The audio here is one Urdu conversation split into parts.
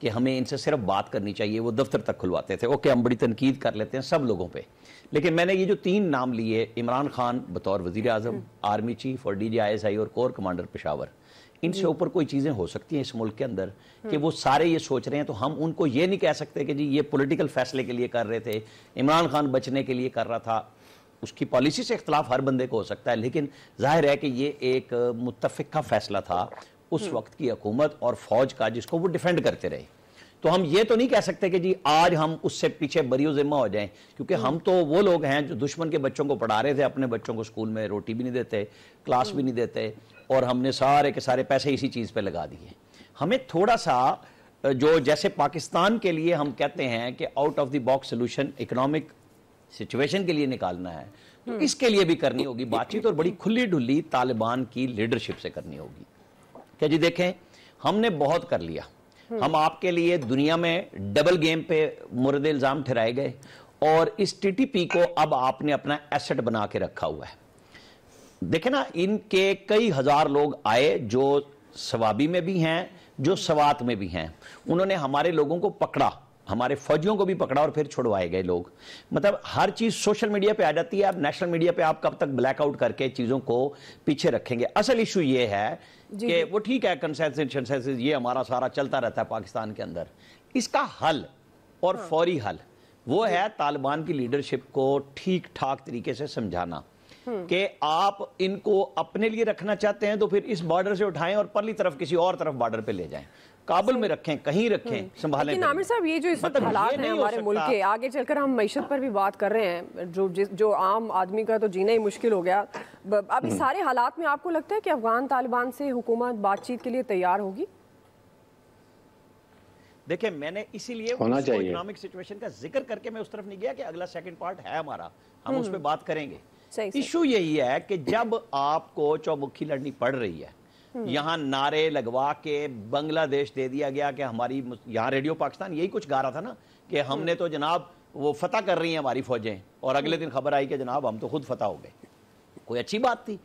کہ ہمیں ان سے صرف بات کرنی چاہیے، وہ دفتر تک کھلواتے تھے. اوکے ہم بڑی تنقید کر لیتے ہیں سب لوگوں پہ، لیکن میں نے یہ جو 3 نام لیے، عمران خان بطور وزیر اعظم، آرمی چیف اور DGI اور کور کمانڈر پشاور، ان سے اوپر کوئی چیزیں ہو سکتی ہیں اس ملک کے اندر کہ وہ سارے یہ سوچ رہے ہیں، تو ہم ان کو یہ نہیں کہہ سکتے کہ جی یہ پولیٹیکل فیصلے کے لیے کر رہے تھے، عمران خان بچنے کے لیے کر رہا تھا. اس کی پالیسی سے اختلاف ہر بندے کو ہو سکتا ہے، لیکن ظاہر ہے کہ یہ ایک متفق کا فیصلہ تھا اس وقت کی حکومت اور فوج کا، جس کو وہ ڈیفینڈ کرتے رہے. تو ہم یہ تو نہیں کہہ سکتے کہ جی آج ہم اس سے پیچھے بری و ذمہ ہو جائیں، کیونکہ ہم تو وہ لوگ ہیں جو دشمن کے بچوں کو پڑھا رہے تھے، اپنے بچوں کو اسکول میں روٹی بھی نہیں دیتے، کلاس بھی نہیں دیتے، اور ہم نے سارے کے سارے پیسے اسی چیز پہ لگا دیے. ہمیں تھوڑا سا جو جیسے پاکستان کے لیے ہم کہتے ہیں کہ out of the box solution economic situation کے لیے نکالنا ہے، تو اس کے لیے بھی کرنی ہوگی بات چیت، اور بڑی کھلی ڈھلی طالبان کی لیڈرشپ سے کرنی ہوگی کہ جی دیکھیں ہم نے بہت کر لیا، ہم آپ کے لیے دنیا میں ڈبل گیم پہ مورد الزام ٹھہرائے گئے، اور اس TTP کو اب آپ نے اپنا ایسٹ بنا کے رکھا ہوا ہے. دیکھیں نا، ان کے کئی ہزار لوگ آئے جو سوابی میں بھی ہیں، جو سوات میں بھی ہیں، انہوں نے ہمارے لوگوں کو پکڑا، ہمارے فوجیوں کو بھی پکڑا اور پھر چھڑوائے گئے لوگ. مطلب ہر چیز سوشل میڈیا پہ آ جاتی ہے، اب نیشنل میڈیا پہ آپ کب تک بلیک آؤٹ کر کے چیزوں کو پیچھے رکھیں گے؟ اصل ایشو یہ ہے کہ وہ ٹھیک ہے کنسنسس یہ ہمارا سارا چلتا رہتا ہے پاکستان کے اندر، اس کا حل اور فوری حل وہ ہے طالبان کی لیڈرشپ کو ٹھیک ٹھاک طریقے سے سمجھانا کہ آپ ان کو اپنے لیے رکھنا چاہتے ہیں تو پھر اس بارڈر سے اٹھائیں اور پرلی طرف کسی اور طرف بارڈر پہ لے جائیں، کابل میں رکھیں، کہیں رکھیں، سنبھالیں. لیکن عامر صاحب یہ جو اس وقت حالات ہیں ہمارے ملک کے، آگے چل کر ہم معیشت پر بھی بات کر رہے ہیں، جو عام آدمی کا تو جینا ہی مشکل ہو گیا. اب اس سارے حالات میں آپ کو لگتا ہے کہ افغان طالبان سے حکومت بات چیت کے لیے تیار ہوگی؟ دیکھیں میں نے اسی لیے اکنامک سچویشن کا ذکر کر کے میں اس طرف نہیں گیا کہ اگلا سیکنڈ پارٹ ہے ہمارا، ہم اس پہ بات کریں گے. ایشو یہی ہے کہ جب آپ کو چوبکھی لڑنی پڑ رہی ہے، یہاں نعرے لگوا کے بنگلہ دیش دے دیا گیا کہ ہماری، یہاں ریڈیو پاکستان یہی کچھ گا رہا تھا نا کہ ہم نے تو جناب وہ فتح کر رہی ہیں ہماری فوجیں، اور اگلے دن خبر آئی کہ جناب ہم تو خود فتح ہو گئے. کوئی اچھی بات تھی؟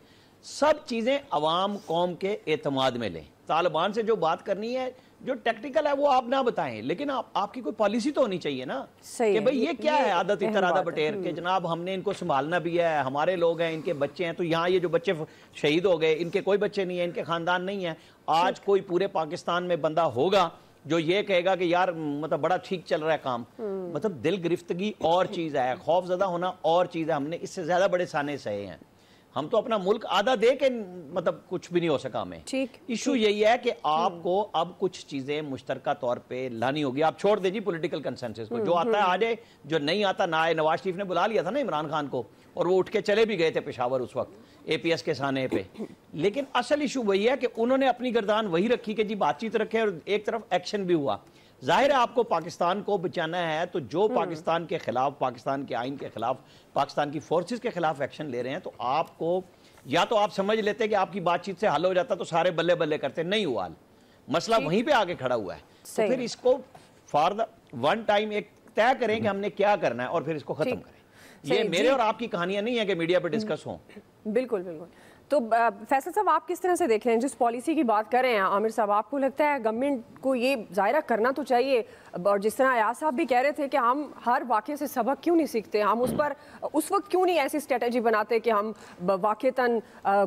سب چیزیں عوام قوم کے اعتماد میں لیں. طالبان سے جو بات کرنی ہے، جو ٹیکٹیکل ہے وہ آپ نہ بتائیں، لیکن آپ کی کوئی پالیسی تو ہونی چاہیے نا کہ بھئی یہ کیا ہے عادت اتر آدھا بٹیر کہ جناب ہم نے ان کو سنبھالنا بھی ہے، ہمارے لوگ ہیں، ان کے بچے ہیں. تو یہاں یہ جو بچے شہید ہو گئے، ان کے کوئی بچے نہیں ہیں، ان کے خاندان نہیں ہیں. آج کوئی پورے پاکستان میں بندہ ہوگا جو یہ کہے گا کہ یار مطلب بڑا ٹھیک چل رہا ہے کام، مطلب دل گرفتگی اور چیز ہے، خوف زدہ ہونا اور چیز ہے. ہم نے اس سے زیادہ بڑے سانے سہے ہیں، ہم تو اپنا ملک آدھا دے کے مطلب کچھ بھی نہیں ہو سکا ہمیں. ایشو یہی ہے کہ آپ کو اب کچھ چیزیں مشترکہ طور پہ لانی ہوگی. آپ چھوڑ دیں جی پولیٹیکل کنسنسس کو، جو آتا ہے آ جائے، جو نہیں آتا نہ آئے. نواز شریف نے بلا لیا تھا نا عمران خان کو، اور وہ اٹھ کے چلے بھی گئے تھے پشاور اس وقت APS کے سانے پہ. لیکن اصل ایشو وہی ہے کہ انہوں نے اپنی گردان وہی رکھی کہ جی بات چیت رکھے، اور ایک طرف ایکشن بھی ہوا. ظاہر ہے آپ کو پاکستان کو بچانا ہے، تو جو پاکستان کے خلاف، پاکستان کے آئین کے خلاف، پاکستان کی فورسز کے خلاف ایکشن لے رہے ہیں، تو آپ کو یا تو آپ سمجھ لیتے کہ آپ کی بات چیت سے حل ہو جاتا تو سارے بلے بلے کرتے، نہیں ہوا حل، مسئلہ وہیں پہ آگے کھڑا ہوا ہے. تو پھر اس کو فار دا ون ٹائم ایک طے کریں کہ ہم نے کیا کرنا ہے اور پھر اس کو ختم کریں. یہ میرے اور آپ کی کہانیاں نہیں ہیں کہ میڈیا پہ ڈسکس ہوں. بالکل بالکل. تو فیصل صاحب آپ کس طرح سے دیکھ رہے ہیں جس پالیسی کی بات کر رہے ہیں عامر صاحب؟ آپ کو لگتا ہے گورنمنٹ کو یہ ظاہرہ کرنا تو چاہیے، اور جس طرح ایاز صاحب بھی کہہ رہے تھے کہ ہم ہر واقعے سے سبق کیوں نہیں سیکھتے، ہم اس پر اس وقت کیوں نہیں ایسی اسٹریٹجی بناتے کہ ہم واقعتاً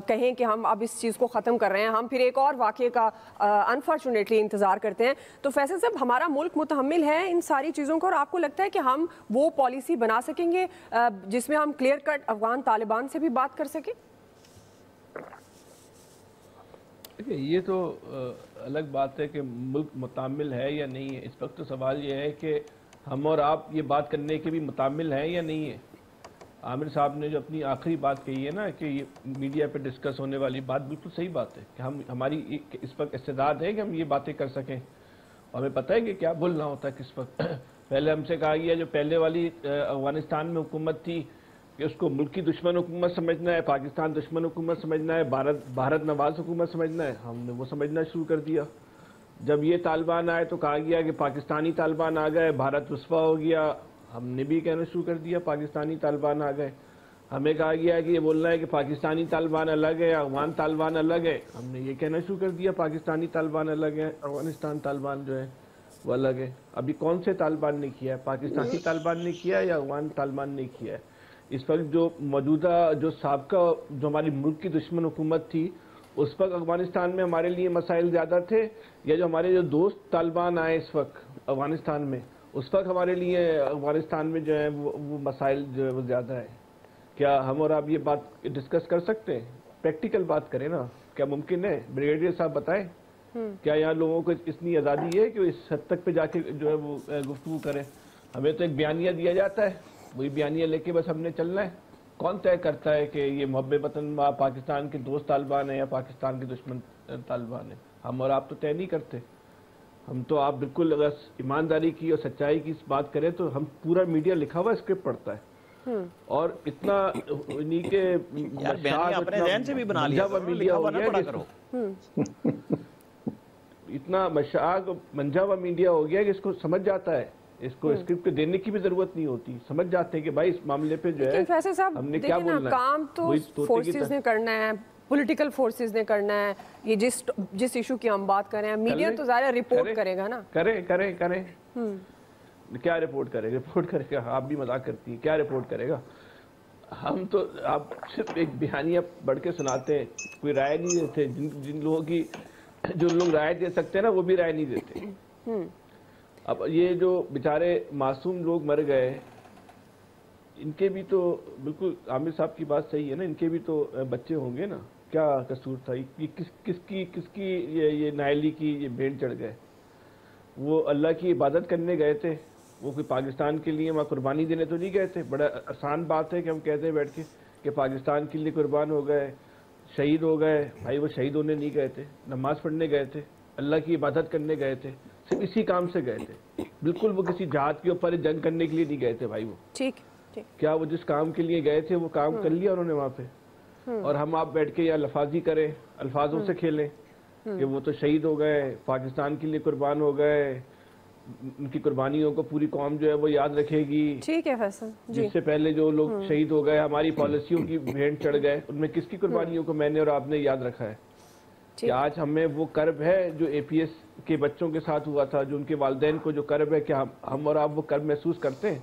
کہیں کہ ہم اب اس چیز کو ختم کر رہے ہیں، ہم پھر ایک اور واقعے کا انفارچونیٹلی انتظار کرتے ہیں. تو فیصل صاحب ہمارا ملک متحمل ہے ان ساری چیزوں کو، اور آپ کو لگتا ہے کہ ہم وہ پالیسی بنا سکیں گے جس میں ہم کلیئر کٹ افغان طالبان سے بھی بات کر سکیں؟ یہ تو الگ بات ہے کہ ملک متعامل ہے یا نہیں ہے. اس وقت تو سوال یہ ہے کہ ہم اور آپ یہ بات کرنے کے بھی متعامل ہیں یا نہیں ہے. عامر صاحب نے جو اپنی آخری بات کہی ہے نا کہ یہ میڈیا پہ ڈسکس ہونے والی بات، بالکل صحیح بات ہے کہ ہماری اس وقت استعداد ہے کہ ہم یہ باتیں کر سکیں، اور ہمیں پتہ ہے کہ کیا بولنا ہوتا ہے کس وقت. پہلے ہم سے کہا گیا جو پہلے والی افغانستان میں حکومت تھی کہ اس کو ملکی دشمن حکومت سمجھنا ہے، پاکستان دشمن حکومت سمجھنا ہے، بھارت نواز حکومت سمجھنا ہے. ہم نے وہ سمجھنا شروع کر دیا. جب یہ طالبان آئے تو کہا گیا کہ پاکستانی طالبان آ گئے، بھارت رسوا ہو گیا. ہم نے بھی کہنا شروع کر دیا پاکستانی طالبان آ گئے. ہمیں کہا گیا کہ یہ بولنا ہے کہ پاکستانی طالبان الگ ہے، افغان طالبان الگ ہے. ہم نے یہ کہنا شروع کر دیا پاکستانی طالبان الگ ہے، افغانستان طالبان جو ہے وہ الگ ہے. ابھی کون سے طالبان نے کیا ہے؟ پاکستانی طالبان نے کیا ہے یا افغان طالبان نے کیا ہے؟ اس وقت جو موجودہ جو سابقہ جو ہماری ملک کی دشمن حکومت تھی اس وقت افغانستان میں ہمارے لیے مسائل زیادہ تھے، یا جو ہمارے جو دوست طالبان آئے اس وقت افغانستان میں اس وقت ہمارے لیے افغانستان میں جو ہے وہ مسائل جو ہے وہ زیادہ ہے؟ کیا ہم اور آپ یہ بات ڈسکس کر سکتے ہیں؟ پریکٹیکل بات کریں نا. کیا ممکن ہے؟ بریگیڈیئر صاحب بتائیں، کیا یہاں لوگوں کو اتنی آزادی ہے کہ وہ اس حد تک پہ جا کے جو ہے وہ گفتگو کریں؟ ہمیں تو ایک بیانیہ دیا جاتا ہے، وہی بیانیہ لے کے بس ہم نے چلنا ہے. کون طے کرتا ہے کہ یہ محب وطن پاکستان کے دوست طالبان ہیں یا پاکستان کے دشمن طالبان ہیں؟ ہم اور آپ تو طے نہیں کرتے. ہم تو آپ بالکل اگر ایمانداری کی اور سچائی کی بات کریں تو ہم پورا میڈیا لکھا ہوا اسکرپٹ پڑھتا ہے، اور اتنا انہی کے اپنے ذہن سے بھی بنا لیا میڈیا ہو گیا، اتنا مشاق منجا ہوا میڈیا ہو گیا کہ اس کو سمجھ جاتا ہے، اس کو اسکرپٹ دینے کی بھی ضرورت نہیں ہوتی. سمجھ جاتے ہیں کہ بھائی اس معاملے پہ جو ہے ہم نے کیا بولنا ہے. کام تو فورسز نے کرنا ہے، پولیٹیکل فورسز نے کرنا ہے. یہ جس ایشو کی ہم بات کر رہے ہیں میڈیا تو ظاہر رپورٹ کرے گا نا. کریں کیا رپورٹ کرے گا؟ آپ بھی مذاق کرتی ہیں. کیا رپورٹ کرے گا؟ ہم تو آپ صرف ایک بیانیہ پڑھ کے سناتے ہیں، کوئی رائے نہیں دیتے. جن لوگوں کی جو لوگ رائے دے سکتے ہیں نا وہ بھی رائے نہیں دیتے. اب یہ جو بیچارے معصوم لوگ مر گئے ان کے بھی تو بالکل عامر صاحب کی بات صحیح ہے نا، ان کے بھی تو بچے ہوں گے نا. کیا قصور تھا؟ یہ کس کی یہ نائلی کی یہ بھیڑ چڑھ گئے؟ وہ اللہ کی عبادت کرنے گئے تھے، وہ کوئی پاکستان کے لیے وہاں قربانی دینے تو نہیں گئے تھے. بڑا آسان بات ہے کہ ہم کہتے ہیں بیٹھ کے کہ پاکستان کے لیے قربان ہو گئے، شہید ہو گئے. بھائی وہ شہید ہونے نہیں گئے تھے، نماز پڑھنے گئے تھے، اللہ کی عبادت کرنے گئے تھے، صرف اسی کام سے گئے تھے. بالکل وہ کسی جہاد کے اوپر جنگ کرنے کے لیے نہیں گئے تھے. بھائی وہ ٹھیک کیا وہ جس کام کے لیے گئے تھے وہ کام کر لیا انہوں نے وہاں پہ؟ اور ہم آپ بیٹھ کے یا لفاظی کریں، الفاظوں سے کھیلیں کہ وہ تو شہید ہو گئے، پاکستان کے لیے قربان ہو گئے، ان کی قربانیوں کو پوری قوم جو ہے وہ یاد رکھے گی. ٹھیک ہے فیصل جی. جس سے پہلے جو لوگ شہید ہو گئے، ہماری پالیسیوں کی بھیڑ چڑھ گئے، ان میں کس کی قربانیوں کو میں نے اور آپ نے یاد رکھا ہے؟ کہ آج ہمیں وہ کرب ہے جو اے پی ایس کے بچوں کے ساتھ ہوا تھا، جو ان کے والدین کو جو کرب ہے، کیا ہم اور آپ وہ کرب محسوس کرتے ہیں؟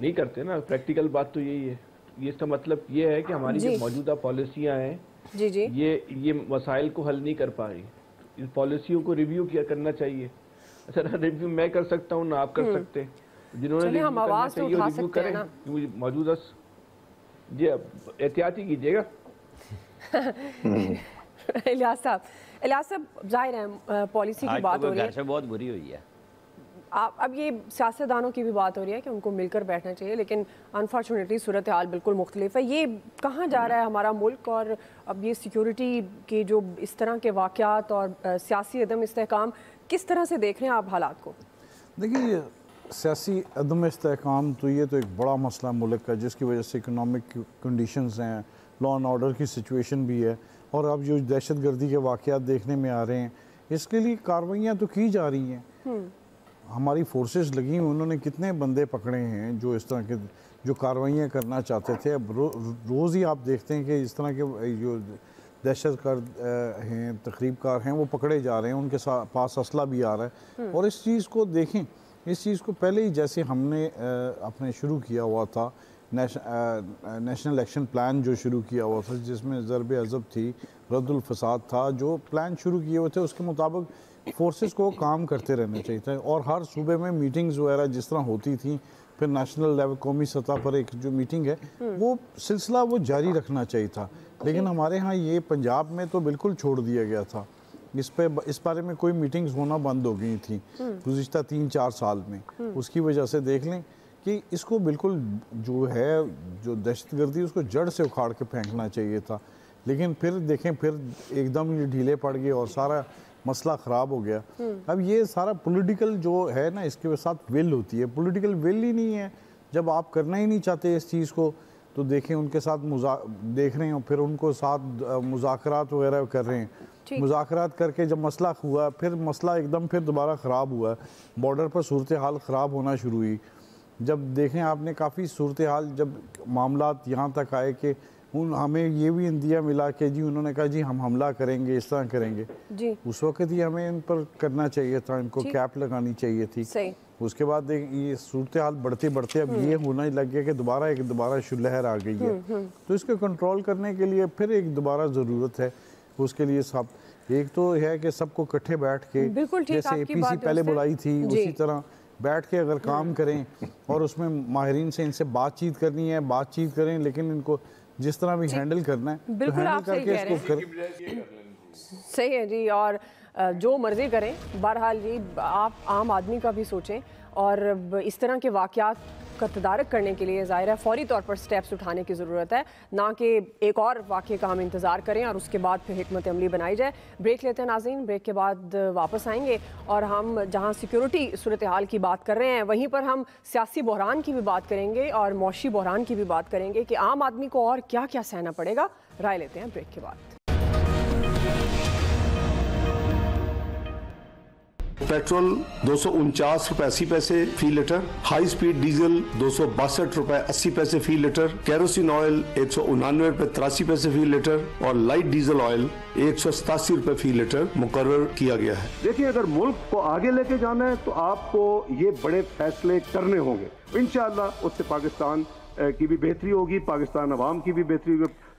نہیں کرتے نا. پریکٹیکل بات تو یہی ہے. یہ اس کا مطلب یہ ہے کہ ہماری جو موجودہ پالیسیاں ہیں یہ مسائل کو حل نہیں کر پا رہی. ان پالیسیوں کو ریویو کرنا چاہیے. اچھا ریویو میں کر سکتا ہوں نہ آپ کر سکتے. جنہوں نے ریویو کرنا چاہیے ریویو کریں. موجودہ جی احتیاطی کیجیے گا. الیاس صاحب ظاہر ہے پالیسی کی بات ہو رہی ہے، گھر سے بہت بری ہوئی ہے. اب یہ سیاستدانوں کی بھی بات ہو رہی ہے کہ ان کو مل کر بیٹھنا چاہیے، لیکن انفارچونیٹلی صورتحال بالکل مختلف ہے. یہ کہاں جا رہا ہے ہمارا ملک؟ اور اب یہ سیکیورٹی کی جو اس طرح کے واقعات اور سیاسی عدم استحکام، کس طرح سے دیکھ رہے ہیں آپ حالات کو؟ دیکھیے سیاسی عدم استحکام تو یہ تو ایک بڑا مسئلہ ملک کا، جس کی وجہ سے اکنامک کنڈیشنز ہیں، لا اینڈ آرڈر کی سچویشن بھی ہے، اور اب جو دہشت گردی کے واقعات دیکھنے میں آ رہے ہیں اس کے لیے کارروائیاں تو کی جا رہی ہیں. ہماری فورسز لگی ہیں، انہوں نے کتنے بندے پکڑے ہیں جو اس طرح کے جو کارروائیاں کرنا چاہتے تھے. اب روز ہی آپ دیکھتے ہیں کہ اس طرح کے جو دہشت گرد ہیں، تخریب کار ہیں، وہ پکڑے جا رہے ہیں، ان کے پاس اسلحہ بھی آ رہا ہے. اور اس چیز کو دیکھیں، اس چیز کو پہلے ہی جیسے ہم نے اپنے شروع کیا ہوا تھا نیشنل ایکشن پلان جو شروع کیا ہوا تھا، جس میں ضرب عضب تھی، رد الفساد تھا، جو پلان شروع کیے ہوئے تھے اس کے مطابق فورسز کو کام کرتے رہنا چاہیے تھا. اور ہر صوبے میں میٹنگز وغیرہ جس طرح ہوتی تھیں، پھر نیشنل لیول قومی سطح پر ایک جو میٹنگ ہے وہ سلسلہ وہ جاری رکھنا چاہیے تھا. لیکن ہمارے ہاں یہ پنجاب میں تو بالکل چھوڑ دیا گیا تھا. اس بارے میں کوئی میٹنگز ہونا بند ہو گئی تھیں گزشتہ 3-4 سال میں. اس کی وجہ سے دیکھ لیں کہ اس کو بالکل جو ہے جو دہشت گردی اس کو جڑ سے اکھاڑ کے پھینکنا چاہیے تھا. لیکن پھر دیکھیں پھر ایک دم یہ ڈھیلے پڑ گئے اور سارا مسئلہ خراب ہو گیا. اب یہ سارا پولیٹیکل جو ہے نا، اس کے ساتھ ول ہوتی ہے. پولیٹیکل ول ہی نہیں ہے. جب آپ کرنا ہی نہیں چاہتے اس چیز کو تو دیکھیں ان کے ساتھ دیکھ رہے ہیں، پھر ان کو ساتھ مذاکرات وغیرہ کر رہے ہیں. مذاکرات کر کے جب مسئلہ ہوا، پھر مسئلہ ایک دم پھر دوبارہ خراب ہوا. بارڈر پر صورتحال خراب ہونا شروع ہوئی. جب دیکھیں آپ نے کافی صورتحال، جب معاملات یہاں تک آئے کہ ہمیں یہ بھی اندیا ملا کہ جی انہوں نے کہا جی ہم حملہ کریں گے، اس طرح کریں گے، جی اس وقت ہی ہمیں ان پر کرنا چاہیے تھا، ان کو کیپ لگانی چاہیے تھی۔ اس کے بعد یہ صورتحال بڑھتے بڑھتے اب یہ ہونا ہی لگ گیا کہ دوبارہ لہر آ گئی ہے، تو اس کو کنٹرول کرنے کے لیے پھر ایک دوبارہ ضرورت ہے۔ اس کے لیے سب ایک تو ہے کہ سب کو کٹھے بیٹھ کے جیسے اے پی سی پہلے بلائی تھی اسی طرح بیٹھ کے اگر کام کریں، اور اس میں ماہرین سے ان سے بات چیت کرنی ہے، بات چیت کریں، لیکن ان کو جس طرح بھی ہینڈل کرنا ہے بالکل آپ صحیح کہہ رہے ہیں، صحیح ہے جی، اور جو مرضی کریں، بہرحال جی آپ عام آدمی کا بھی سوچیں، اور اس طرح کے واقعات کا تدارک کرنے کے لیے ظاہر ہے فوری طور پر سٹیپس اٹھانے کی ضرورت ہے، نہ کہ ایک اور واقعے کا ہم انتظار کریں اور اس کے بعد پھر حکمت عملی بنائی جائے۔ بریک لیتے ہیں ناظرین، بریک کے بعد واپس آئیں گے اور ہم جہاں سیکیورٹی صورتحال کی بات کر رہے ہیں وہیں پر ہم سیاسی بحران کی بھی بات کریں گے اور معاشی بحران کی بھی بات کریں گے کہ عام آدمی کو اور کیا کیا سہنا پڑے گا۔ رائے لیتے ہیں بریک کے بعد۔ پیٹرول 249 روپے 80 پیسے فی لیٹر، ہائی سپیڈ ڈیزل 262 روپے 80 پیسے فی لیٹر، کیروسین آئل 199 روپے 83 پیسے فی لیٹر اور لائٹ ڈیزل آئل 187 روپے فی لیٹر مقرر کیا گیا ہے۔ دیکھیں اگر ملک کو آگے لے کے جانا ہے تو آپ کو یہ بڑے فیصلے کرنے ہوں گے، انشاءاللہ اس سے پاکستان کی بھی بہتری ہوگی، پاکستان عوام کی بھی بہتری ہوگی۔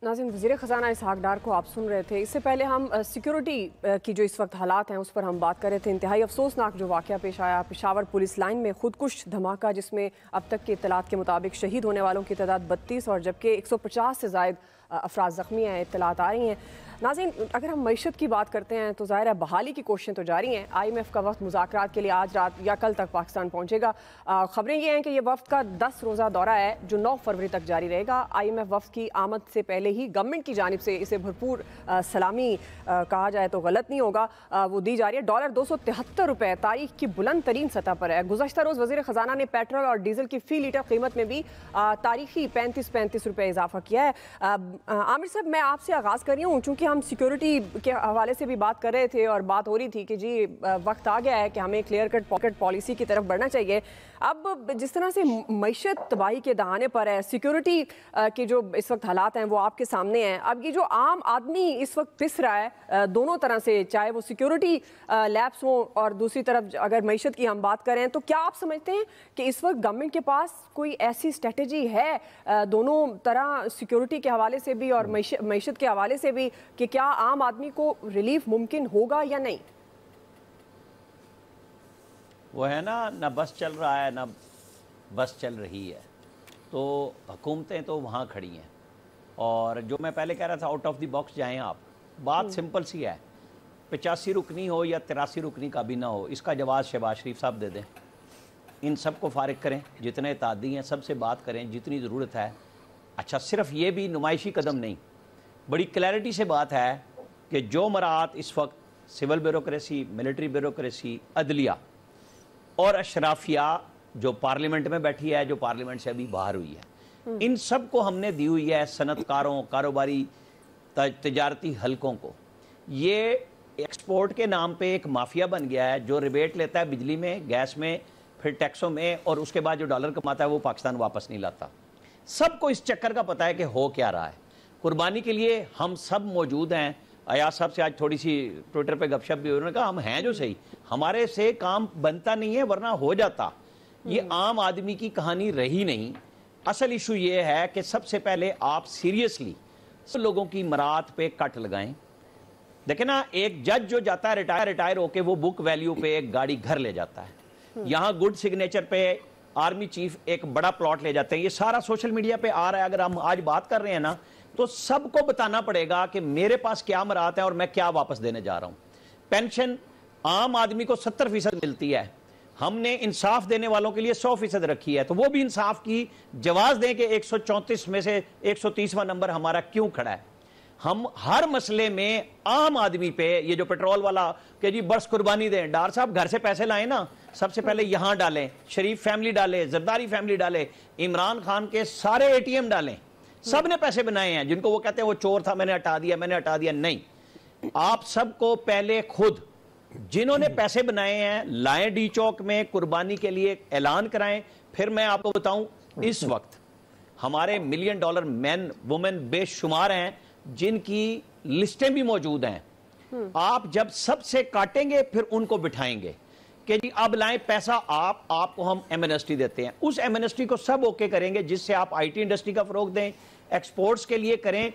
ناظرین، وزیر خزانہ اسحاق ڈار کو آپ سن رہے تھے، اس سے پہلے ہم سیکیورٹی کی جو اس وقت حالات ہیں اس پر ہم بات کر رہے تھے۔ انتہائی افسوسناک جو واقعہ پیش آیا پشاور پولیس لائن میں، خودکش دھماکہ جس میں اب تک کے اطلاعات کے مطابق شہید ہونے والوں کی تعداد 32 اور جبکہ 150 سے زائد افراد زخمی ہیں، اطلاعات آ رہی ہیں۔ ناظرین، اگر ہم معیشت کی بات کرتے ہیں تو ظاہر ہے بحالی کی کوششیں تو جاری ہیں۔ آئی ایم ایف کا وفد مذاکرات کے لیے آج رات یا کل تک پاکستان پہنچے گا۔ خبریں یہ ہیں کہ یہ وفد کا 10 روزہ دورہ ہے جو 9 فروری تک جاری رہے گا۔ آئی ایم ایف وفد کی آمد سے پہلے ہی گورنمنٹ کی جانب سے اسے بھرپور سلامی کہا جائے تو غلط نہیں ہوگا، وہ دی جا رہی ہے۔ ڈالر 273 روپے تاریخ کی بلند ترین سطح پر ہے۔ گزشتہ روز وزیر خزانہ نے پیٹرول اور ڈیزل کی فی لیٹر قیمت میں بھی تاریخی 35 روپے اضافہ کیا ہے۔ عامر صاحب، میں آپ سے آغاز کر رہی ہوں، چونکہ ہم سیکیورٹی کے حوالے سے بھی بات کر رہے تھے اور بات ہو رہی تھی کہ جی وقت آ گیا ہے کہ ہمیں کلیئر کٹ پاکٹ پالیسی کی طرف بڑھنا چاہیے۔ اب جس طرح سے معیشت تباہی کے دہانے پر ہے، سیکیورٹی کے جو اس وقت حالات ہیں وہ آپ کے سامنے ہیں، اب یہ جو عام آدمی اس وقت پس رہا ہے دونوں طرح سے، چاہے وہ سیکیورٹی لیبس ہوں اور دوسری طرف اگر معیشت کی ہم بات کریں، تو کیا آپ سمجھتے ہیں کہ اس وقت گورنمنٹ کے پاس کوئی ایسی اسٹریٹجی ہے دونوں طرح سیکیورٹی کے حوالے سے بھی اور معیشت کے حوالے سے بھی کہ کیا عام آدمی کو ریلیف ممکن ہوگا یا نہیں؟ وہ ہے نا، نہ بس چل رہا ہے نہ بس چل رہی ہے، تو حکومتیں تو وہاں کھڑی ہیں۔ اور جو میں پہلے کہہ رہا تھا آؤٹ آف دی باکس جائیں آپ، بات سمپل سی ہے، 85 رکنی ہو یا 83 رکنی کابینہ ہو، اس کا جواز شہباز شریف صاحب دے دیں، ان سب کو فارغ کریں، جتنے اتحادی ہیں سب سے بات کریں جتنی ضرورت ہے۔ اچھا، صرف یہ بھی نمائشی قدم نہیں، بڑی کلیئرٹی سے بات ہے کہ جو مراعات اس وقت سول بیوروکریسی، ملٹری بیوروکریسی، عدلیہ اور اشرافیہ جو پارلیمنٹ میں بیٹھی ہے، جو پارلیمنٹ سے ابھی باہر ہوئی ہے، ان سب کو ہم نے دی ہوئی ہے صنعت کاروں، کاروباری تجارتی حلقوں کو۔ یہ ایکسپورٹ کے نام پہ ایک مافیا بن گیا ہے جو ریبیٹ لیتا ہے بجلی میں، گیس میں، پھر ٹیکسوں میں، اور اس کے بعد جو ڈالر کماتا ہے وہ پاکستان واپس نہیں لاتا۔ سب کو اس چکر کا پتہ ہے کہ ہو کیا رہا ہے۔ قربانی کے لیے ہم سب موجود ہیں۔ ایاز صاحب سے آج تھوڑی سی ٹویٹر پہ گپ شپ بھی، انہوں نے کہا ہم ہیں جو صحیح، ہمارے سے کام بنتا نہیں ہے ورنہ ہو جاتا۔ یہ عام آدمی کی کہانی رہی نہیں۔ اصل ایشو یہ ہے کہ سب سے پہلے آپ سیریسلی لوگوں کی مراعات پہ کٹ لگائیں۔ دیکھیں نا، ایک جج جو جاتا ہے ریٹائر ہو کے، وہ بک ویلیو پہ ایک گاڑی گھر لے جاتا ہے۔ یہاں گڈ سگنیچر پہ آرمی چیف ایک بڑا پلاٹ لے جاتے ہیں۔ یہ سارا سوشل میڈیا پہ آ رہا ہے۔ اگر ہم آج بات کر رہے ہیں نا، تو سب کو بتانا پڑے گا کہ میرے پاس کیا مراعات ہیں اور میں کیا واپس دینے جا رہا ہوں۔ پینشن عام آدمی کو 70% ملتی ہے، ہم نے انصاف دینے والوں کے لیے 100% رکھی ہے، تو وہ بھی انصاف کی جواز دیں کہ 134 میں سے 130واں نمبر ہمارا کیوں کھڑا ہے۔ ہم ہر مسئلے میں عام آدمی پہ، یہ جو پیٹرول والا کہ جی برس قربانی دیں، ڈار صاحب گھر سے پیسے لائیں نا، سب سے پہلے یہاں ڈالیں، شریف فیملی ڈالے، زرداری فیملی ڈالے، عمران خان کے سارے اے ٹی ایم ڈالیں۔ سب نے پیسے بنائے ہیں، جن کو وہ کہتے ہیں وہ چور تھا، میں نے ہٹا دیا، نہیں، آپ سب کو پہلے خود جنہوں نے پیسے بنائے ہیں لائیں ڈی چوک میں، قربانی کے لیے اعلان کرائیں۔ پھر میں آپ کو بتاؤں، اس وقت ہمارے ملین ڈالر مین وومن بے شمار ہیں جن کی لسٹیں بھی موجود ہیں. آپ جب سب سے کاٹیں گے پھر ان کو بٹھائیں گے کہ جی اب لائیں پیسہ, آپ کو ہم ایمنسٹی دیتے ہیں. اس ایمنسٹی کو سب اوکے کریں گے جس سے آپ آئی ٹی انڈسٹری کا فروغ دیں, ایکسپورٹس کے لیے کریں,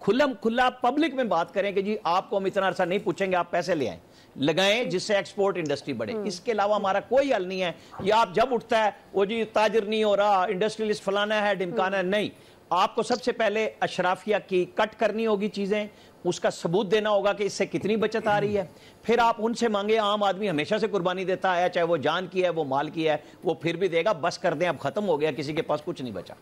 کھلا پبلک میں بات کریں کہ جی آپ کو ہم اتنا عرصہ نہیں پوچھیں گے, آپ پیسے لے آئیں لگائیں جس سے ایکسپورٹ انڈسٹری بڑھے. اس کے علاوہ ہمارا کوئی حل نہیں ہے. یہ آپ جب اٹھتا ہے وہ جی تاجر نہیں ہو رہا, انڈسٹریلسٹ فلانا ہے ڈمکانا ہے, نہیں. آپ کو سب سے پہلے اشرافیہ کی کٹ کرنی ہوگی چیزیں, اس کا ثبوت دینا ہوگا کہ اس سے کتنی بچت آ رہی ہے. پھر آپ ان سے مانگے, عام آدمی ہمیشہ سے قربانی دیتا ہے, چاہے وہ جان کی ہے وہ مال کی ہے, وہ پھر بھی دے گا. بس کر دیں, اب ختم ہو گیا, کسی کے پاس کچھ نہیں بچا.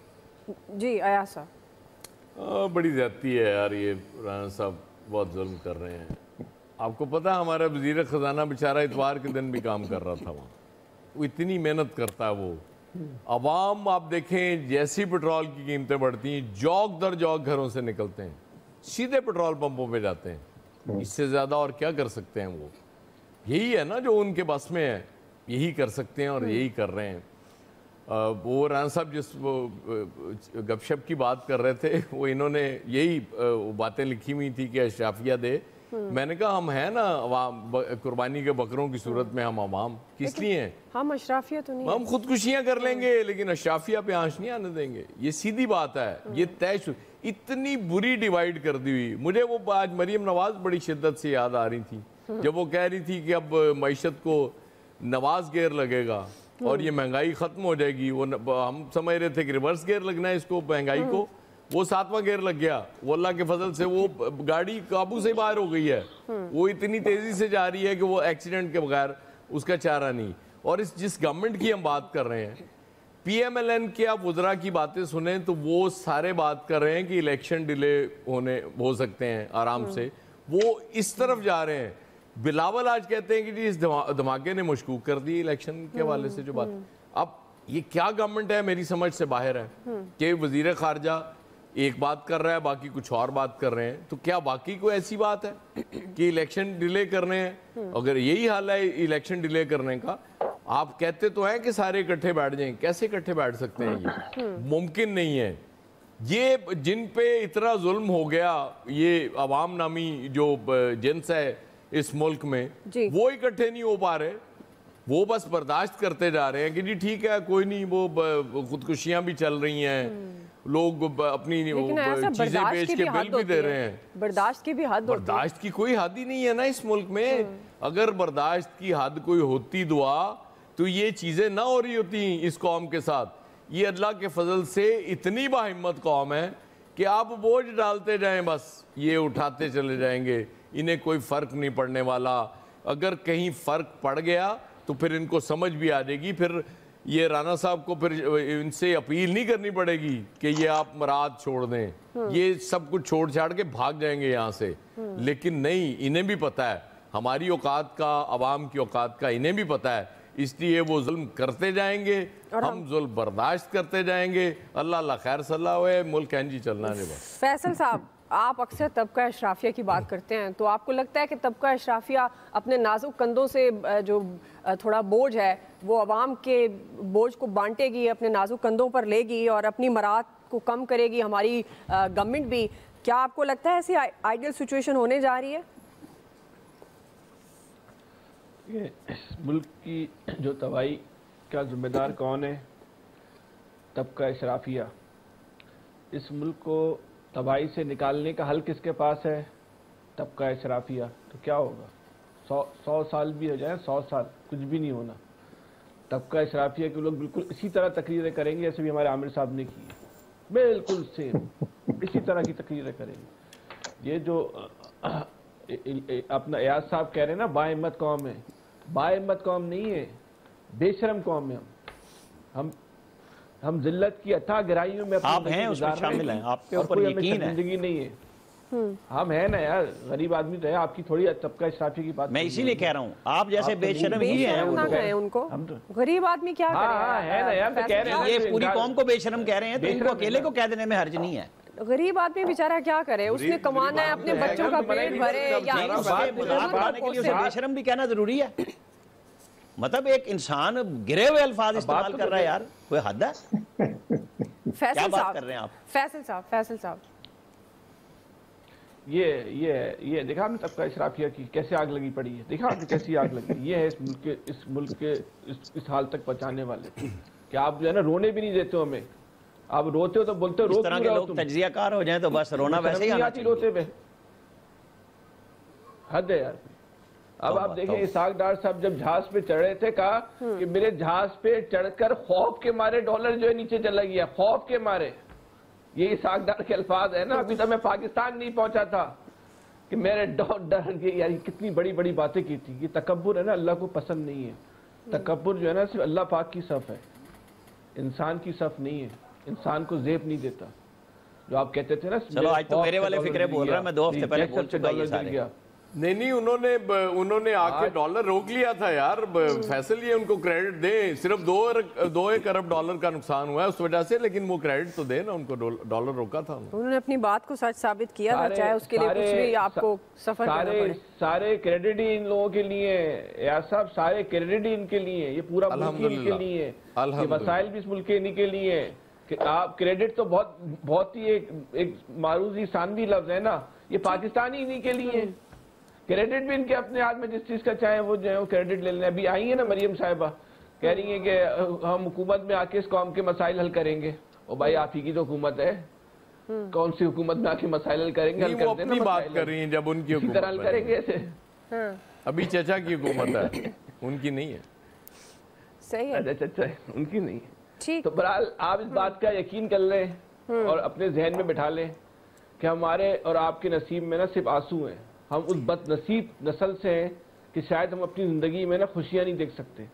جی ایاز صاحب. بڑی زیادتی ہے یار, یہ رانا صاحب بہت ظلم کر رہے ہیں. آپ کو پتا ہمارا وزیر خزانہ بیچارہ اتوار کے دن بھی کام کر رہا تھا وہاں, وہ اتنی محنت کرتا ہے. وہ عوام آپ دیکھیں جیسی پیٹرول کی قیمتیں بڑھتی ہیں, جوک در جوک گھروں سے نکلتے ہیں, سیدھے پیٹرول پمپوں پہ جاتے ہیں. اس سے زیادہ اور کیا کر سکتے ہیں؟ وہ یہی ہے نا جو ان کے بس میں ہے, یہی کر سکتے ہیں اور یہی کر رہے ہیں. وہ رانا صاحب جس گپ شپ کی بات کر رہے تھے, وہ انہوں نے یہی باتیں لکھی ہوئی تھی کہ اشرافیہ دے. میں نے کہا ہم ہیں نا عوام, قربانی کے بکروں کی صورت میں ہم عوام کس لیے ہیں؟ ہم اشرافیہ تو نہیں, ہم خودکشیاں کر لیں گے لیکن اشرافیہ پہ آنچ نہیں آنے دیں گے. یہ سیدھی بات ہے, یہ طے. اتنی بری ڈیوائیڈ کر دی ہوئی. مجھے وہ آج مریم نواز بڑی شدت سے یاد آ رہی تھی جب وہ کہہ رہی تھی کہ اب معیشت کو نواز گیئر لگے گا اور یہ مہنگائی ختم ہو جائے گی. وہ ہم سمجھ رہے تھے کہ ریورس گیئر لگنا ہے اس کو مہنگائی کو, وہ 7واں گیئر لگ گیا. وہ اللہ کے فضل سے وہ گاڑی قابو سے باہر ہو گئی ہے. وہ اتنی تیزی سے جا رہی ہے کہ وہ ایکسیڈنٹ کے بغیر اس کا چارہ نہیں. اور جس گورنمنٹ کی ہم بات کر رہے ہیں, پی ایم ایل این کے آپ وزراء کی باتیں سنیں تو وہ سارے بات کر رہے ہیں کہ الیکشن ڈیلے ہو سکتے ہیں آرام سے. وہ اس طرف جا رہے ہیں. بلاول آج کہتے ہیں کہ جی اس دھماکے نے مشکوک کر دی الیکشن کے حوالے سے جو بات. اب یہ کیا گورنمنٹ ہے, میری سمجھ سے باہر ہے کہ وزیر خارجہ ایک بات کر رہا ہے, باقی کچھ اور بات کر رہے ہیں. تو کیا باقی کوئی ایسی بات ہے کہ الیکشن ڈیلے کرنے ہیں؟ اگر یہی حال ہے الیکشن ڈیلے کرنے کا, آپ کہتے تو ہیں کہ سارے اکٹھے بیٹھ جائیں, کیسے اکٹھے بیٹھ سکتے ہیں؟ یہ ممکن نہیں ہے. یہ جن پہ اتنا ظلم ہو گیا, یہ عوام نامی جو جنس ہے اس ملک میں, وہ اکٹھے نہیں ہو پا رہے. وہ بس برداشت کرتے جا رہے ہیں کہ جی ٹھیک ہے کوئی نہیں, وہ خودکشیاں بھی چل رہی ہیں, لوگ اپنی چیزیں بیچ کے بل بھی دے رہے ہیں. برداشت کی بھی حد ہوتی ہے. برداشت کی کوئی حد ہی نہیں ہے نا اس ملک میں. اگر برداشت کی حد کوئی ہوتی دعا تو یہ چیزیں نہ ہو رہی ہوتی اس قوم کے ساتھ. یہ اللہ کے فضل سے اتنی باہمت قوم ہے کہ آپ بوجھ ڈالتے جائیں, بس یہ اٹھاتے چلے جائیں گے, انہیں کوئی فرق نہیں پڑنے والا. اگر کہیں فرق پڑ گیا تو پھر ان کو سمجھ بھی آ جائے گی. پھر یہ رانا صاحب کو پھر ان سے اپیل نہیں کرنی پڑے گی کہ یہ آپ مراد چھوڑ دیں, یہ سب کچھ چھوڑ چھاڑ کے بھاگ جائیں گے یہاں سے. لیکن نہیں, انہیں بھی پتہ ہے ہماری اوقات کا, عوام کی اوقات کا انہیں بھی پتہ ہے. اس لیے وہ ظلم کرتے جائیں گے, ہم ظلم برداشت کرتے جائیں گے. اللہ خیر صلاح ہوئے, ملک انجی چلنا ہے. بس فیصل صاحب, آپ اکثر طبقہ اشرافیہ کی بات کرتے ہیں, تو آپ کو لگتا ہے کہ طبقہ اشرافیہ اپنے نازک کندھوں سے جو تھوڑا بوجھ ہے وہ عوام کے بوجھ کو بانٹے گی, اپنے نازک کندھوں پر لے گی اور اپنی مراد کو کم کرے گی ہماری گورنمنٹ بھی؟ کیا آپ کو لگتا ہے ایسی آئیڈیل سچویشن ہونے جا رہی ہے؟ اس ملک کی جو تباہی کا ذمہ دار کون ہے؟ طبقہ اشرافیہ. اس ملک کو تباہی سے نکالنے کا حل کس کے پاس ہے؟ طبقہ اشرافیہ. تو کیا ہوگا؟ 100 سال بھی ہو جائیں, 100 سال کچھ بھی نہیں ہونا. طبقہ اشرافیہ کے لوگ بالکل اسی طرح تقریریں کریں گے جیسے بھی ہمارے عامر صاحب نے کی, بالکل سیم اسی طرح کی تقریریں کریں گے. یہ جو اپنا ایاز صاحب کہہ رہے ہیں نا با ہمت قوم ہے, با ہمت قوم نہیں ہے, بے شرم قوم ہے. ہم ذلت کی اتھا گہرائیوں میں آپ ہیں اس میں شامل ہیں, آپ کے اوپر یقین ہے. زندگی نہیں ہے, ہم ہیں نا یار, غریب آدمی تو ہے. آپ کی تھوڑی طبقہ اشرافی کی بات میں اسی لیے کہہ رہا ہوں, آپ جیسے بے شرم ہی ہیں. ان کو غریب آدمی کیا کرے؟ یہ پوری قوم کو بے شرم کہہ رہے ہیں, تو ان کو اکیلے کو کہہ دینے میں حرج نہیں ہے. غریب آدمی بیچارہ کیا کرے؟ اس نے کمانا ہے, اپنے بچوں کا پیٹ بھرے, یا بے شرم بھی کہنا ضروری ہے. مطلب ایک انسان گرے ہوئے الفاظ استعمال کر رہا ہے, یار کوئی حد ہے؟ کیا بات کر رہے ہیں آپ؟ فیصل صاحب یہ دیکھا آپ نے طبقہ اشرافیہ کی کیسے آگ لگی پڑی ہے، دیکھا آپ نے کیسی آگ لگی، یہ ہے اس ملک کے اس حال تک پہنچانے والے کہ آپ جو ہے نا رونے بھی نہیں دیتے ہو ہمیں، آپ روتے ہو تو بولتے ہو رو اس طرح کے لوگ تجزیہ کار ہو جائیں تو بس رونا ویسے ہی آنا چاہیے. روتے پہ حد ہے یار. اب آپ دیکھیں اسحاق ڈار صاحب جب جہاز پہ چڑھ رہے تھے کہا کہ میرے جہاز پہ چڑھ کر خوف کے مارے ڈالر جو ہے نیچے چلا گیا، خوف کے مارے. یہ اسحاق ڈار کے الفاظ ہیں نا. ابھی تو میں پاکستان نہیں پہنچا تھا کہ میرے ڈر کے یار کتنی بڑی بڑی باتیں کی تھی. یہ تکبر ہے نا اللہ کو پسند نہیں ہے. تکبر جو ہے نا صرف اللہ پاک کی صف ہے، انسان کی صف نہیں ہے. انسان کو زیب نہیں دیتا. جو آپ کہتے تھے نا چلو آج تو میرے والے فکرے بول رہا ہے، میں 2 ہفتے پہلے بول چکا یہ سارے. نہیں انہوں نے آ کے ڈالر روک لیا تھا یار. فیصل یہ ان کو کریڈٹ دیں، صرف 2 ارب ڈالر کا نقصان ہوا ہے اس وجہ سے، لیکن وہ کریڈٹ تو دیں نا ان کو. ڈالر روکا تھا انہوں نے اپنی بات کو سچ ثابت کیا تھا، چاہے اس کے لیے کچھ بھی آپ کو سفر کرنا پڑے. سارے کریڈٹ ہی ان لوگوں کے لیے یار صاحب، سارے کریڈٹ ہی ان کے لیے. یہ پورا ملک ان کے لیے، یہ وسائل بھی اس ملک کے ان کے لیے. آپ کریڈٹ تو بہت ہی ایک معروضی ثانوی لفظ ہے نا. یہ پاکستانی انہی کے لیے. کریڈٹ بھی ان کے اپنے ہاتھ میں جس چیز کا چاہے وہ جو ہے وہ کریڈٹ لے لیں. ابھی آئی ہیں نا مریم صاحبہ، کہہ رہی ہیں کہ ہم حکومت میں آ کے اس قوم کے مسائل حل کریں گے. او بھائی آپ ہی کی تو حکومت ہے، کون سی حکومت میں آ کے مسائل حل کریں گے؟ وہ اپنی بات کر رہی ہیں جب ان کی حکومت حل کریں گے ایسے. ابھی چچا کی حکومت ہے، ان کی نہیں ہے. صحیح ہے، چچا ان کی نہیں ہے. ٹھیک. تو بہرحال آپ اس بات کا یقین کر لیں اور اپنے ذہن میں بٹھا لیں کہ ہمارے اور آپ کے نصیب میں نا صرف آنسو ہیں. ہم اس بد نصیب نسل سے ہیں کہ شاید ہم اپنی زندگی میں نا خوشیاں نہیں دیکھ سکتے،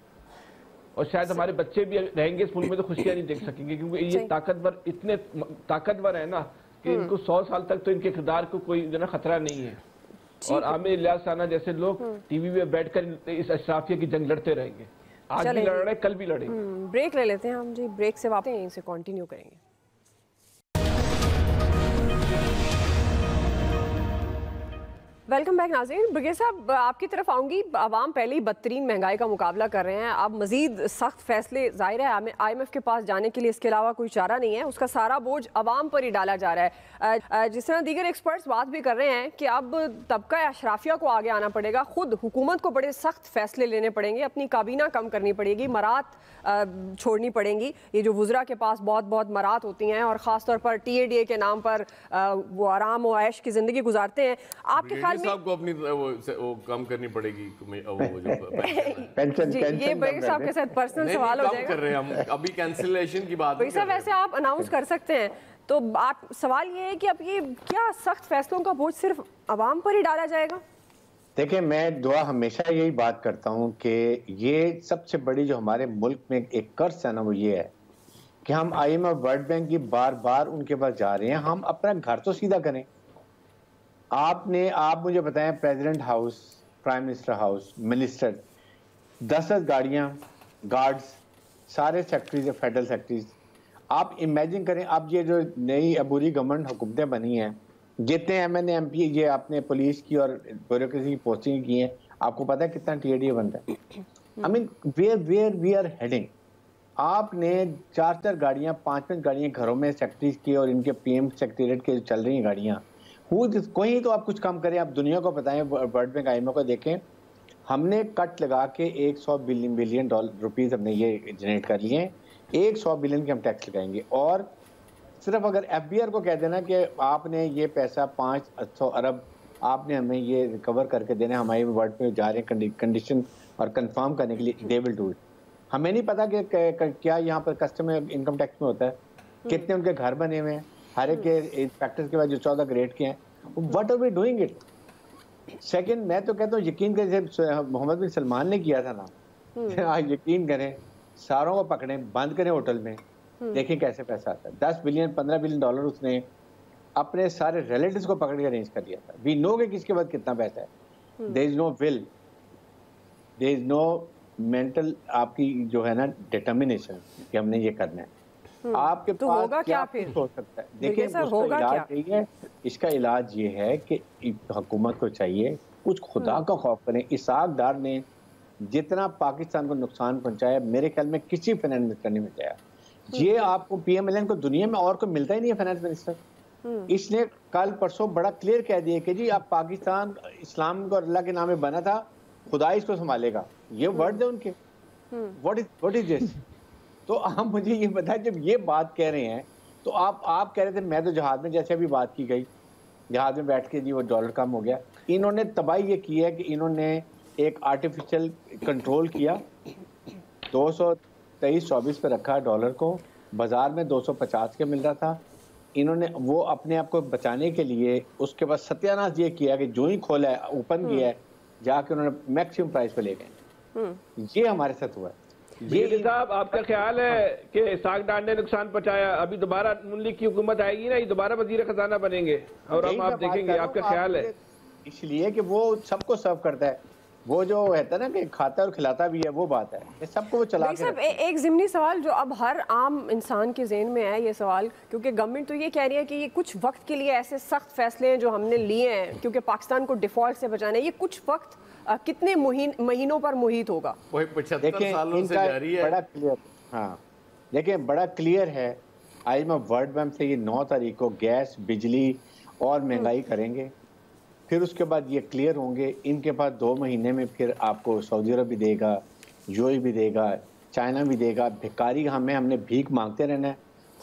اور شاید ہمارے بچے بھی رہیں گے اس ملک میں تو خوشیاں نہیں دیکھ سکیں گے، کیونکہ یہ اتنے طاقتور ہیں نا کہ ان کو 100 سال تک تو ان کے اقتدار کو کوئی جو نا خطرہ نہیں ہے. اور عامر الیاس ثانیہ جیسے لوگ ٹی وی میں بیٹھ کر اس اشرافیہ کی جنگ لڑتے رہیں گے. آج بھی لڑ رہے کل بھی لڑیں گے. بریک لے لیتے ہیں ہم جی، بریک سے واپس یہیں سے کنٹینیو کریں گے. ویلکم بیک ناظرین. برگیز صاحب آپ کی طرف آؤں گی. عوام پہلے ہی بدترین مہنگائی کا مقابلہ کر رہے ہیں. اب مزید سخت فیصلے، ظاہر ہے آئی ایم ایف کے پاس جانے کے لیے اس کے علاوہ کوئی چارہ نہیں ہے، اس کا سارا بوجھ عوام پر ہی ڈالا جا رہا ہے. جس طرح دیگر ایکسپرٹس بات بھی کر رہے ہیں کہ اب طبقہ اشرافیہ کو آگے آنا پڑے گا، خود حکومت کو بڑے سخت فیصلے لینے پڑیں گے، اپنی کابینہ کم کرنی پڑے گی، مرات چھوڑنی پڑیں گی. یہ جو وزراء کے پاس بہت مرات ہوتی ہیں اور خاص طور پر ٹی اے ڈی اے کے نام پر وہ آرام و عیش کی زندگی گزارتے ہیں. آپ کے خیال میں صاحب کو اپنی وہ کم کرنی پڑے گی؟ یہ بریک صاحب کے ساتھ پرسنل سوال ہو جائے گا. کر رہے ہیں ہم ابھی کینسلیشن کی بات. بریک صاحب ویسے آپ اناؤنس کر سکتے ہیں، تو آپ سوال یہ ہے کہ اب یہ کیا سخت فیصلوں کا بوجھ صرف عوام پر ہی ڈالا جائے گا؟ دیکھیں میں دعا ہمیشہ یہی بات کرتا ہوں کہ یہ سب سے بڑی جو ہمارے ملک میں ایک قرض ہے نا وہ یہ ہے کہ ہم I M F World Bank کی بار ان کے پاس جا رہے ہیں. ہم اپنا گھر تو سیدھا کریں. آپ مجھے بتائیں president house, prime minister house, minister, 10 گاڑیاں، گارڈز، سارے سیکٹریز، فیڈرل سیکٹریز. آپ امیجن کریں اب یہ جو نئی عبوری گورنمنٹ حکومتیں بنی ہیں، جتنے M N A M P یہ آپ نے پولیس کی اور بیوروکریسی کی پوسٹنگ کی ہیں، آپ کو پتہ ہے کتنا ٹی اے ڈی بنتا ہے؟ آئی مین ویئر وی آر ہیڈنگ. آپ نے 4 گاڑیاں، 5 گاڑیاں گھروں میں سیکٹریز کی اور ان کے پی ایم سیکریٹریٹ کے چل رہی ہیں گاڑیاں. کوئی تو آپ کچھ کم کریں. آپ دنیا کو بتائیں، World Bank I M F کو دیکھیں، ہم نے کٹ لگا کے 100 بلین روپیز ہم نے یہ جنریٹ کر لیے ہیں. 100 بلین کے ہم ٹیکس لگائیں گے. اور صرف اگر ایف بی آر کو کہہ دینا کہ آپ نے یہ پیسہ 500 ارب آپ نے ہمیں یہ ریکور کر کے دینا، ہمارے ورلڈ پہ جا رہے ہیں کنڈیشن اور کنفرم کرنے کے لیے، دے ول ڈو اٹ. ہمیں نہیں پتا کہ کیا یہاں پر کسٹم انکم ٹیکس میں ہوتا ہے، کتنے ان کے گھر بنے ہوئے ہیں، ہر ایک کے انسپیکٹر کے بعد جو 14 گریڈ کے ہیں. What are we doing it? Second میں تو کہتا ہوں یقین کریں، جیسے محمد بن سلمان نے کیا تھا نا، یقین کریں ساروں کو پکڑیں، بند کریں ہوٹل میں، دیکھیں کیسے پیسہ آتا ہے. 10 بلین 15 بلین ڈالر اس نے اپنے سارے ریلیٹیوز کو پکڑ کے ارینج کر لیا تھا. وی نو کہ کس کے بعد کتنا پیسہ ہے. there is no will, there is no mental آپ کی جو ہے نا ڈٹرمنیشن کہ ہم نے یہ کرنا ہے. آپ کے پاس کیا ہو سکتا ہے؟ دیکھیں اس کا علاج یہی ہے، اس کا علاج یہ ہے کہ حکومت کو چاہیے کچھ خدا کا خوف کریں. اسحاق ڈار نے جتنا پاکستان کو نقصان پہنچایا میرے خیال میں کسی فائنانس منسٹر نہیں پہنچایا. یہ آپ کو پی ایم ایل این کو دنیا میں اور کوئی ملتا ہی نہیں ہے فائنانس منسٹر. اس نے کل پرسوں بڑا کلیئر کہہ دیا کہ جی آپ پاکستان اسلام کو اللہ کے نام میں بنا تھا, خدا اس کو سنبھالے گا. یہ ورڈ ہے ان کے. واٹ از دس؟ تو آپ مجھے یہ بتائیں, جب یہ بات کہہ رہے ہیں تو آپ کہہ رہے تھے میں تو جہاد میں, جیسے ابھی بات کی گئی جہاد میں بیٹھ کے جی وہ ڈالر کم ہو گیا. انہوں نے تباہی یہ کی ہے کہ انہوں نے ایک آرٹیفیشل کنٹرول کیا, 223-24 پہ رکھا ڈالر کو, بازار میں 250 کے مل رہا تھا. انہوں نے وہ اپنے آپ کو بچانے کے لیے اس کے بعد ستیاناش یہ کیا کہ جو ہی کھولا ہے اوپن کیا ہے جا کے انہوں نے میکسیمم پرائز پہ لے گئے. یہ ہمارے ساتھ ہوا ہے. یہ صاحب آپ کا خیال ہے کہ اسحاق ڈار نے نقصان پہنچایا, ابھی دوبارہ نون لیگ کی حکومت آئے گی نا, یہ دوبارہ وزیر خزانہ بنیں گے اور ہم آپ دیکھیں گے, آپ کا خیال ہے؟ اس لیے کہ وہ سب کو سرو کرتا ہے, وہ جو ہے نا کہ کھاتا اور کھلاتا بھی ہے, وہ بات ہے, یہ سب کو وہ چلا کے رکھتا ہے. ایک ضمنی سوال جو اب ہر عام انسان کے ذہن میں ہے یہ سوال, کیونکہ گورنمنٹ تو یہ کہہ رہی ہے کہ یہ کچھ وقت کے لیے ایسے سخت فیصلے ہیں جو ہم نے لیے ہیں کیونکہ پاکستان کو ڈیفالٹ سے بچانا ہے, یہ کچھ وقت کتنے مہینوں پر محیط ہوگا؟ وہی 75 سالوں سے جاری ہے. بڑا کلیئر, ہاں دیکھیں بڑا کلیئر ہے. آج میں ورلڈ بینک سے یہ 9 تاریخ کو گیس, بجلی اور مہنگائی کریں گے, پھر اس کے بعد یہ کلیئر ہوں گے. ان کے بعد 2 مہینے میں پھر آپ کو سعودی عرب بھی دے گا, یو بھی دے گا, چائنا بھی دے گا. بھکاری ہم نے بھیک مانگتے رہنا ہے,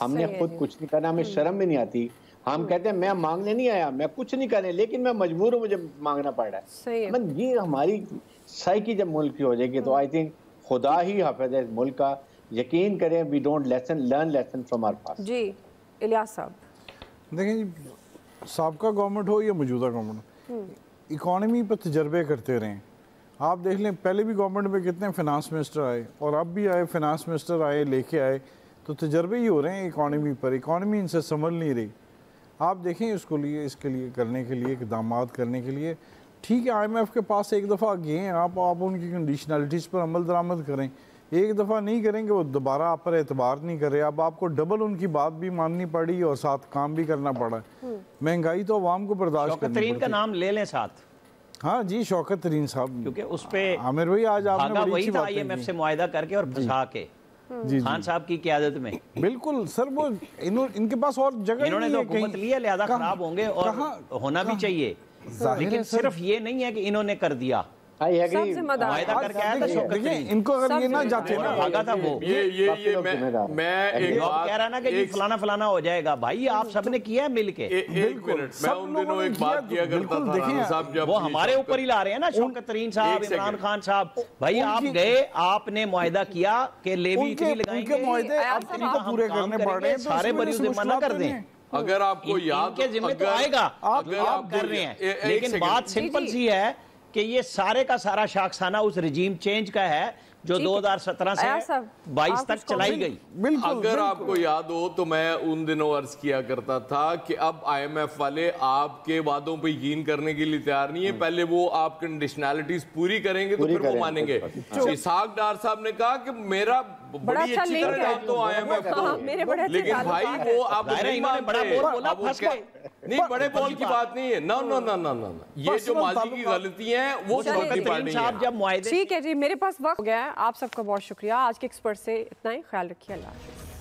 ہم نے خود کچھ نہیں کرنا, ہمیں شرم بھی نہیں آتی. ہم کہتے ہیں میں مانگنے نہیں آیا, میں کچھ نہیں کرنے, لیکن میں مجبور ہوں, مجھے مانگنا پڑ رہا ہے. یہ ہماری سائیکی جب ملک کی ہو جائے گی تو آئی تھنک خدا ہی حافظ ہے اس ملک کا. یقین کریں we don't learn lesson from our past. جی الیاس صاحب دیکھیں جی, سابقہ گورنمنٹ ہو یا موجودہ گورنمنٹ, اکانومی پر تجربے کرتے رہیں. آپ دیکھ لیں پہلے بھی گورنمنٹ میں کتنے فنانس منسٹر آئے اور اب بھی آئے فنانس منسٹر آئے, لے کے آئے, تو تجربے ہی ہو رہے ہیں اکانومی پر. اکانومی ان سے سنبھل نہیں رہی. آپ دیکھیں اس کے لیے کرنے کے لیے اقدامات کرنے کے لیے ٹھیک ہے, آئی ایم ایف کے پاس ایک دفعہ گئے ہیں آپ ان کی کنڈیشنلٹیز پر عمل درآمد کریں. ایک دفعہ نہیں کریں گے وہ دوبارہ آپ پر اعتبار نہیں کر رہے. اب آپ کو ڈبل ان کی بات بھی ماننی پڑی اور ساتھ کام بھی کرنا پڑا. مہنگائی تو عوام کو برداشت کرنی پڑتی. شوکت ترین کا نام لے لیں ساتھ. ہاں جی شوکت ترین صاحب, کیونکہ اس پہ عامر بھائی آج آپ نے وہی تھا آئی ایم ایف سے معاہدہ کر کے اور پھنسا کے خان صاحب کی قیادت میں. بالکل سر, وہ ان کے پاس اور جگہ انہوں نے تو حکومت لی ہے, لہذا خراب ہوں گے اور ہونا بھی چاہیے, لیکن صرف یہ نہیں ہے کہ انہوں نے کر دیا. معاہدہ کر کے آیا تھا شوکت ترین, ان کو اگر یہ نہ جاتے نا بھاگا تھا وہ. میں ایک بات کہہ رہا نا کہ فلانا فلانا ہو جائے گا. بھائی آپ سب نے کیا ہے مل کے. ایک منٹ, میں ان دنوں ایک بات کیا کرتا تھا رانا صاحب, جب وہ ہمارے اوپر ہی لا رہے ہیں نا شوکت ترین صاحب, عمران خان صاحب. بھائی آپ گئے, آپ نے معاہدہ کیا کہ لیوی اتنی لگائیں گے, معاہدے اب ان کو پورے کرنے پڑ رہے ہیں, سارے بری ذمہ نہ کر دیں. اگر آپ کو یاد کے ذمہ تو آئے گا, آپ کر رہے ہیں, لیکن بات سمپل سی ہے کہ یہ سارے کا سارا شاخسانہ اس رجیم چینج کا ہے جو 2017 سے 22 تک چلائی گئی. اگر آپ کو یاد ہو تو میں ان دنوں عرض کیا کرتا تھا کہ اب آئی ایم ایف والے آپ کے وعدوں پہ یقین کرنے کے لیے تیار نہیں ہے, پہلے وہ آپ کنڈیشنالٹیز پوری کریں گے تو پھر وہ مانیں گے. اسحاق ڈار صاحب نے کہا کہ میرا بڑی اچھی طرح جاب تو آئی ایم ایف کو, لیکن بھائی وہ آپ نہیں مانتے. نہیں, بڑے بول کی بات نہیں ہے, نو نو نو نو نو, یہ جو ماضی کی غلطی ہیں وہ چھوٹی پڑنی ہیں. ٹھیک ہے جی, میرے پاس وقت ہو گیا ہے. آپ سب کا بہت شکریہ. آج کے ایکسپرٹ سے اتنا ہی, خیال رکھیے, اللہ حافظ.